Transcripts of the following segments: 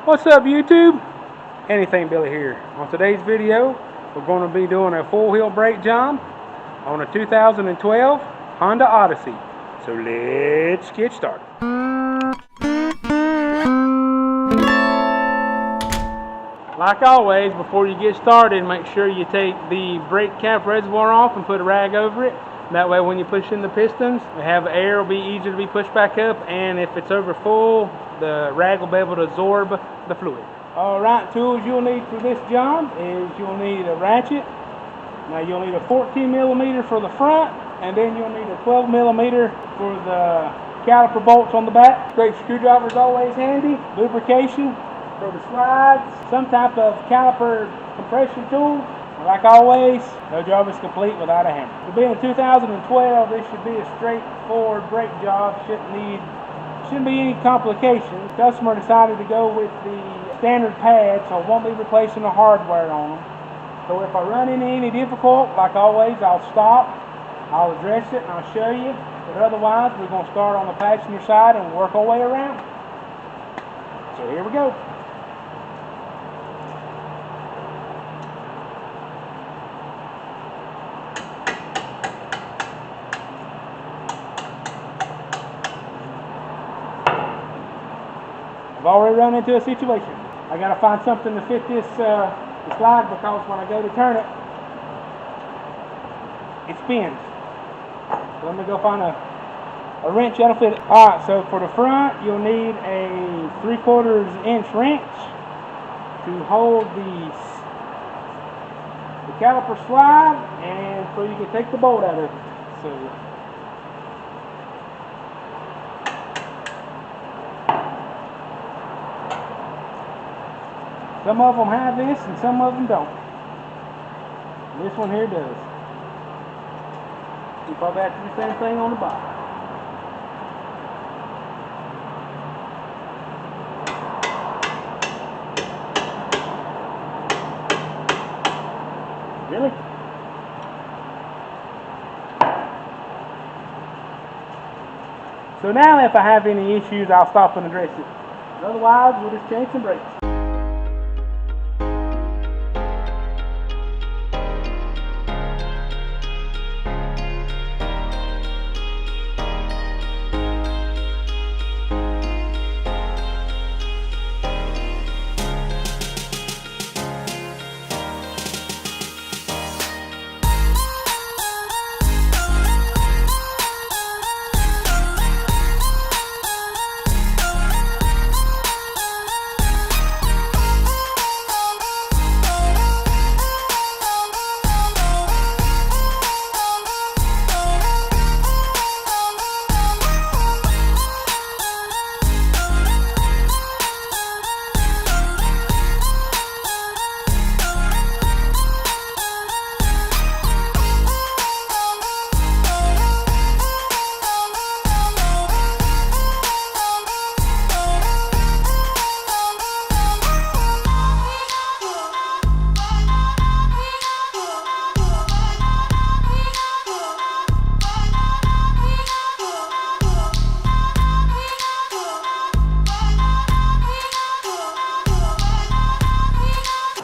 What's up, YouTube? Anything Billy here. On today's video, we're going to be doing a full hill brake job on a 2012 Honda Odyssey. So let's get started. Like always, before you get started, make sure you take the brake cap reservoir off and put a rag over it. That way when you push in the pistons, we have air will be easier to be pushed back up, and if it's over full, the rag will be able to absorb the fluid. Alright, tools you'll need for this job is you'll need a ratchet. Now you'll need a 14mm for the front, and then you'll need a 12mm for the caliper bolts on the back. Straight screwdriver is always handy. Lubrication for the slides. Some type of caliper compression tool. Like always, no job is complete without a hammer. To be in 2012, this should be a straightforward brake job. Shouldn't be any complications. The customer decided to go with the standard pad, so I won't be replacing the hardware on them. So if I run into any difficult, like always, I'll stop, I'll address it, and I'll show you. But otherwise, we're going to start on the passenger side and work our way around. So here we go. I've already run into a situation. I gotta find something to fit this slide, because when I go to turn it, it spins. So let me go find a wrench that'll fit it. Alright, so for the front, you'll need a 3/4 inch wrench to hold the caliper slide, and so you can take the bolt out of it. So some of them have this and some of them don't. This one here does. You probably have to do the same thing on the bottom. Really? So now if I have any issues, I'll stop and address it. Otherwise, we'll just change some brakes.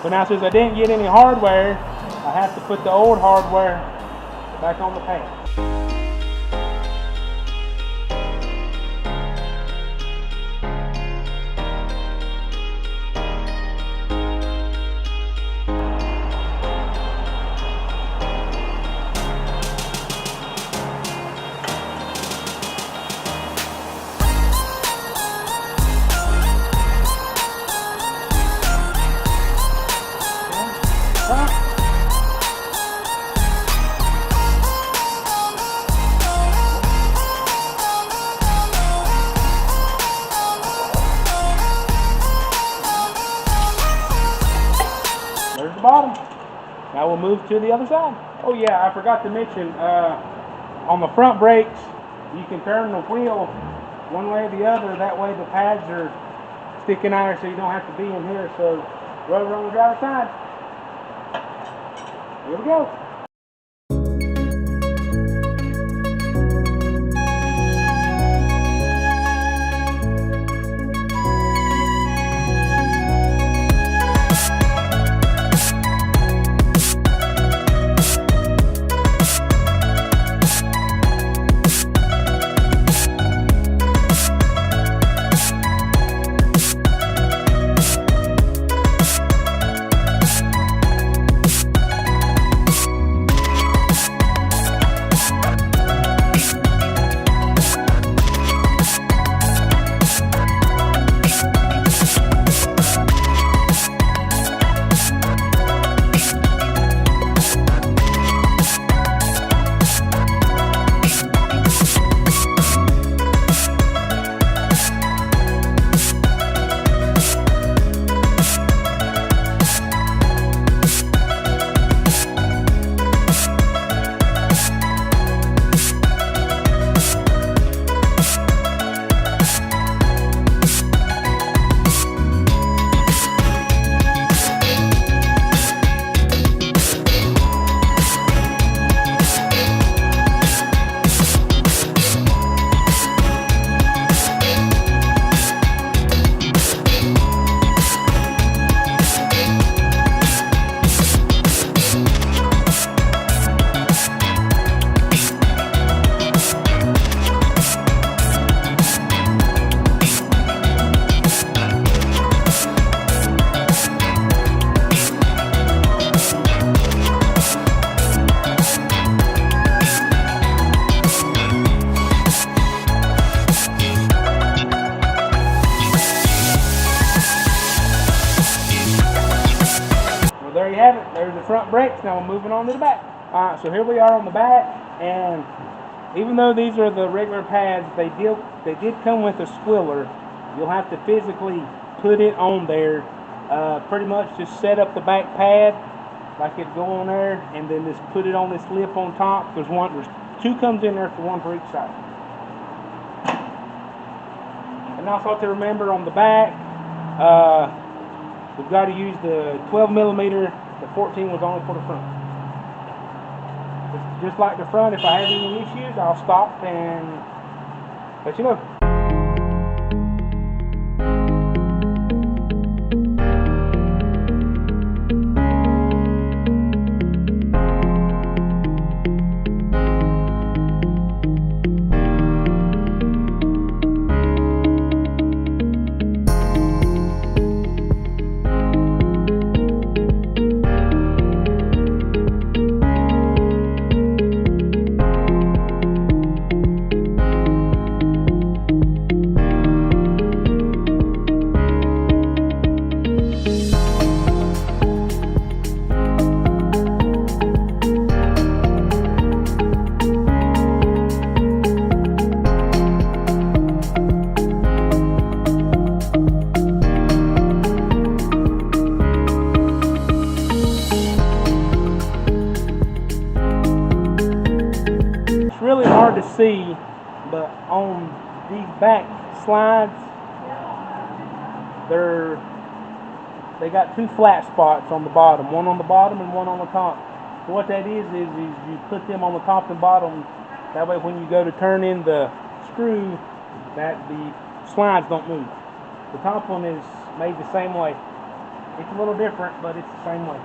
But now, since I didn't get any hardware, I have to put the old hardware back on the pad. There's the bottom. Now we'll move to the other side. Oh yeah, I forgot to mention, on the front brakes, you can turn the wheel one way or the other. That way the pads are sticking out, so you don't have to be in here. So rubber on the driver's side. Here we go. have it. There's the front brakes. Now we're moving on to the back. Alright, so here we are on the back, and even though these are the regular pads, they did come with a squiller. You'll have to physically put it on there. Pretty much just set up the back pad like it'd go on there, and then just put it on this lip on top. There's two comes in there, for one for each side. And also to remember on the back, we've got to use the 12 millimeter. The 14 was only for the front. Just like the front, if I have any issues, I'll stop and let you know. Really hard to see, but on these back slides, they got two flat spots on the bottom, one on the bottom and one on the top. So what that is you put them on the top and bottom. That way when you go to turn in the screw, that the slides don't move. The top one is made the same way. It's a little different, but it's the same way.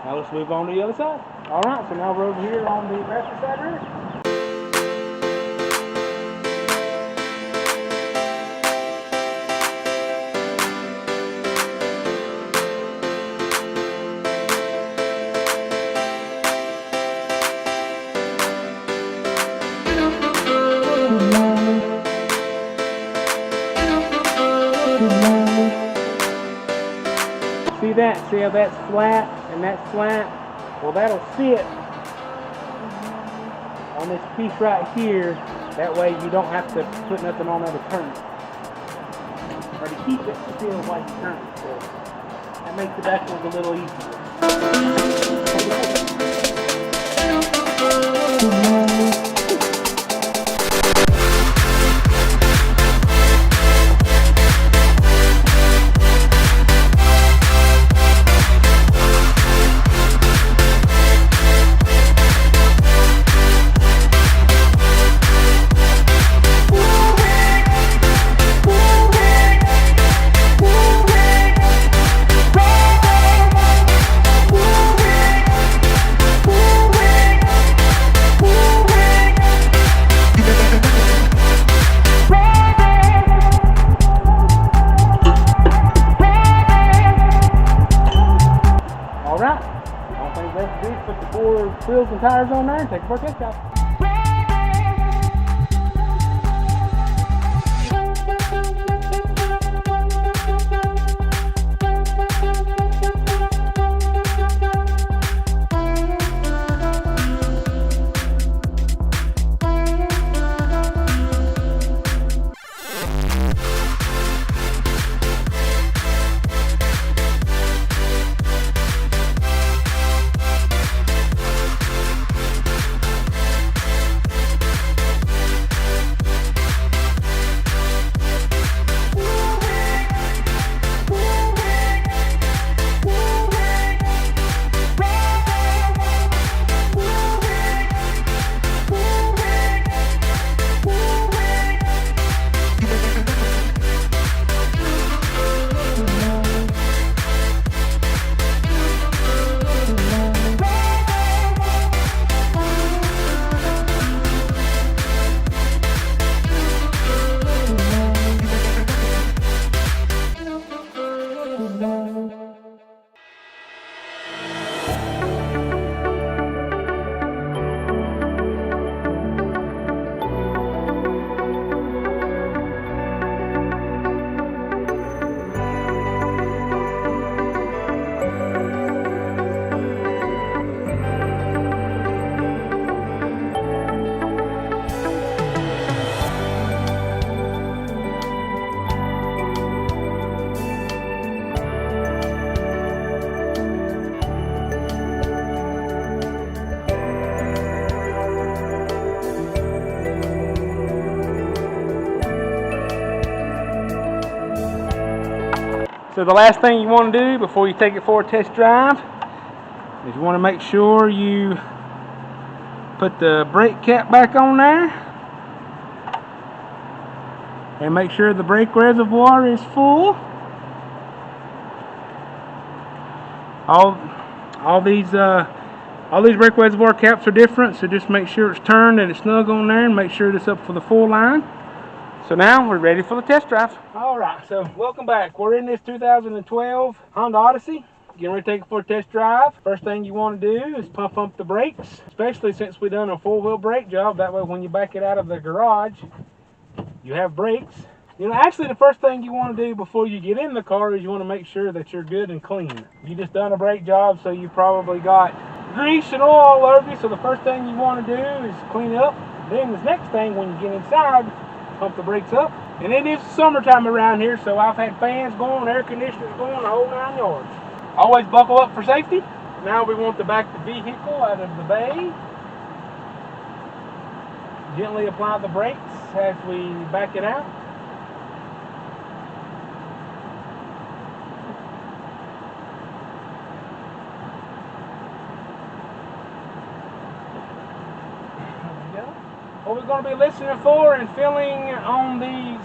Now let's move on to the other side. Alright, so now we're over here on the passenger side rear. See that? See how that's flat and that's flat? Well, that'll sit on this piece right here. That way you don't have to put nothing on there to turn it. Or to keep it still while you turn it. So that makes the back one a little easier. Put the 4 wheels and tires on there and take a for a test drive. So the last thing you want to do before you take it for a test drive is you want to make sure you put the brake cap back on there and make sure the brake reservoir is full. All these brake reservoir caps are different, so just make sure it's turned and it's snug on there and make sure it's up for the full line. So now we're ready for the test drive. Alright, so welcome back. We're in this 2012 Honda Odyssey. Getting ready to take it for a test drive. First thing you want to do is pump the brakes, especially since we've done a four-wheel brake job. That way when you back it out of the garage, you have brakes. You know, actually the first thing you want to do before you get in the car is you want to make sure that you're good and clean. You just done a brake job, so you probably got grease and oil all over you, so the first thing you want to do is clean up. Then the next thing, when you get inside, pump the brakes up. And it is summertime around here, so I've had fans going, air conditioners going, the whole 9 yards. Always buckle up for safety. Now we want to back the vehicle out of the bay. Gently apply the brakes as we back it out. What we're going to be listening for and feeling on these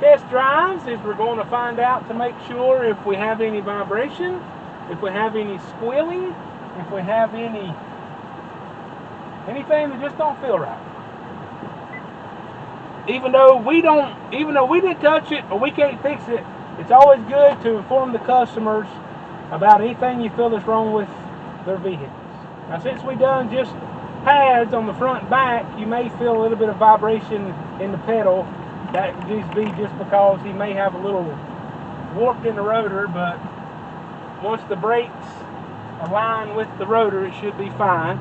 test drives is we're going to find out to make sure if we have any vibration, if we have any squealing, if we have anything that just don't feel right. Even though we didn't touch it or we can't fix it, it's always good to inform the customers about anything you feel that's wrong with their vehicles. Now, since we done just pads on the front and back, you may feel a little bit of vibration in the pedal. That could be just because he may have a little warped in the rotor, but once the brakes align with the rotor, it should be fine.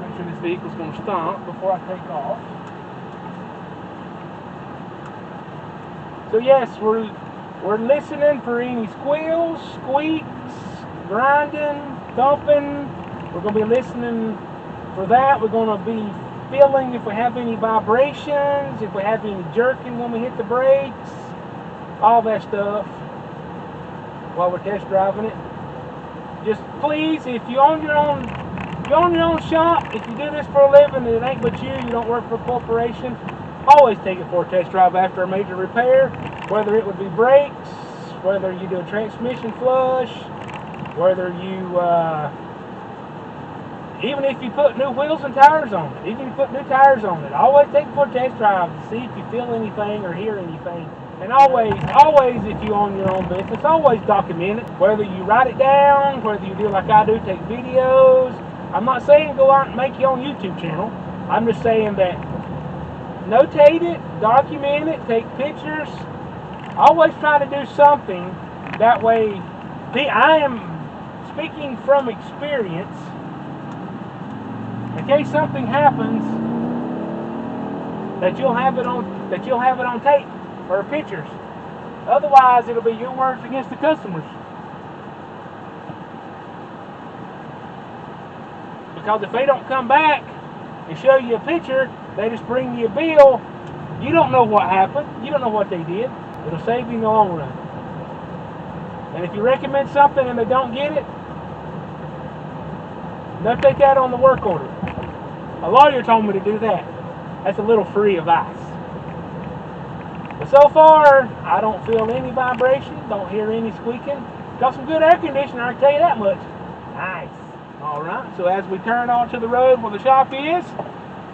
Make sure this vehicle's going to stomp before I take off. So yes, we're listening for any squeals, squeaks, grinding, thumping. We're going to be listening for that. We're going to be feeling if we have any vibrations, if we have any jerking when we hit the brakes, all that stuff while we're test driving it. Just please, if you own your own shop, if you do this for a living and it ain't but you don't work for a corporation, always take it for a test drive after a major repair, whether it would be brakes, whether you do a transmission flush, whether you even if you put new wheels and tires on it, even if you put new tires on it, always take it for a test drive to see if you feel anything or hear anything. And always, if you own your own business, always document it. Whether you write it down, whether you do like I do, take videos. I'm not saying go out and make your own YouTube channel. I'm just saying that notate it, document it, take pictures. Always try to do something. That way, I am speaking from experience. In case something happens, that you'll have it on tape or pictures. Otherwise, it'll be your words against the customers. Because if they don't come back and show you a picture, they just bring you a bill. You don't know what happened. You don't know what they did. It'll save you in the long run. And if you recommend something and they don't get it, notate that on the work order. A lawyer told me to do that. That's a little free advice. But so far, I don't feel any vibration, don't hear any squeaking. Got some good air conditioner, I can tell you that much. Nice. Alright, so as we turn onto the road where the shop is,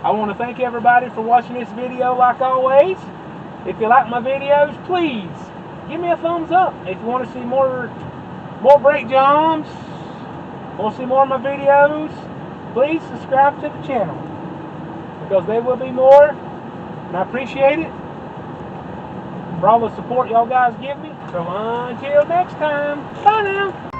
I want to thank everybody for watching this video like always. If you like my videos, please give me a thumbs up. If you want to see more brake jobs, want to see more of my videos, please subscribe to the channel, because there will be more, and I appreciate it for all the support y'all guys give me. So until next time, bye now.